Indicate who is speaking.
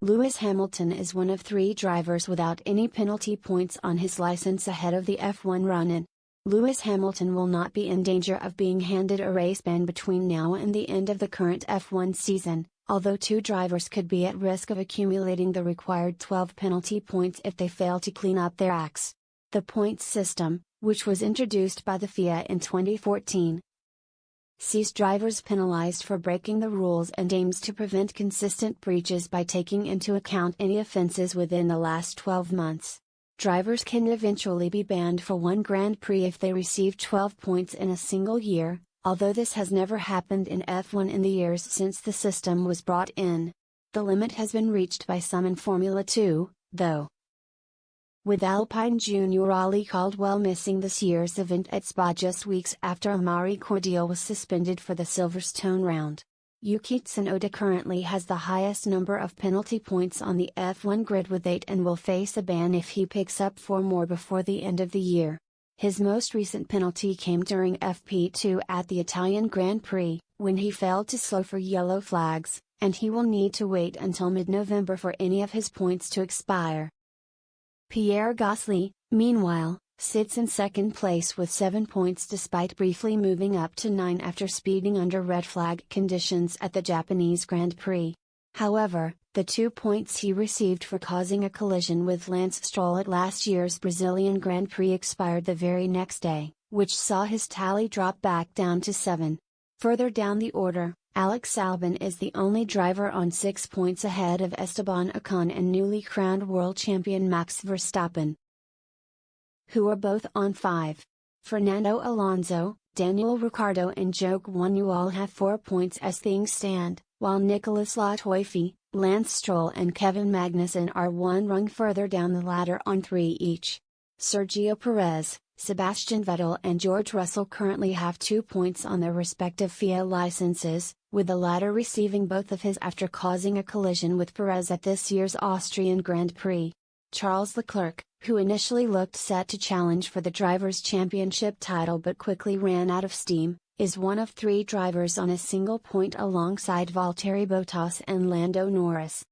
Speaker 1: Lewis Hamilton is one of 3 drivers without any penalty points on his license ahead of the F1 run-in. Lewis Hamilton will not be in danger of being handed a race ban between now and the end of the current F1 season, although 2 drivers could be at risk of accumulating the required 12 penalty points if they fail to clean up their acts. The points system, which was introduced by the FIA in 2014, sees drivers penalized for breaking the rules and aims to prevent consistent breaches by taking into account any offenses within the last 12 months. Drivers can eventually be banned for 1 Grand Prix if they receive 12 points in a single year, although this has never happened in F1 in the years since the system was brought in. The limit has been reached by some in Formula 2, though. With Alpine junior Ali Caldwell missing this year's event at Spa just weeks after Amaury Cordial was suspended for the Silverstone round. Yuki Tsunoda currently has the highest number of penalty points on the F1 grid with 8 and will face a ban if he picks up 4 more before the end of the year. His most recent penalty came during FP2 at the Italian Grand Prix, when he failed to slow for yellow flags, and he will need to wait until mid-November for any of his points to expire. Pierre Gasly, meanwhile, sits in second place with 7 points despite briefly moving up to 9 after speeding under red flag conditions at the Japanese Grand Prix. However, the 2 points he received for causing a collision with Lance Stroll at last year's Brazilian Grand Prix expired the very next day, which saw his tally drop back down to 7. Further down the order, Alex Albon is the only driver on 6 points ahead of Esteban Ocon and newly crowned world champion Max Verstappen, who are both on 5. Fernando Alonso, Daniel Ricciardo and Zhou Guanyu all have 4 points as things stand, while Nicolas Latifi, Lance Stroll and Kevin Magnussen are 1 rung further down the ladder on 3 each. Sergio Perez, Sebastian Vettel and George Russell currently have 2 points on their respective FIA licenses, with the latter receiving both of his after causing a collision with Perez at this year's Austrian Grand Prix. Charles Leclerc, who initially looked set to challenge for the Drivers' Championship title but quickly ran out of steam, is one of 3 drivers on a single point alongside Valtteri Bottas and Lando Norris.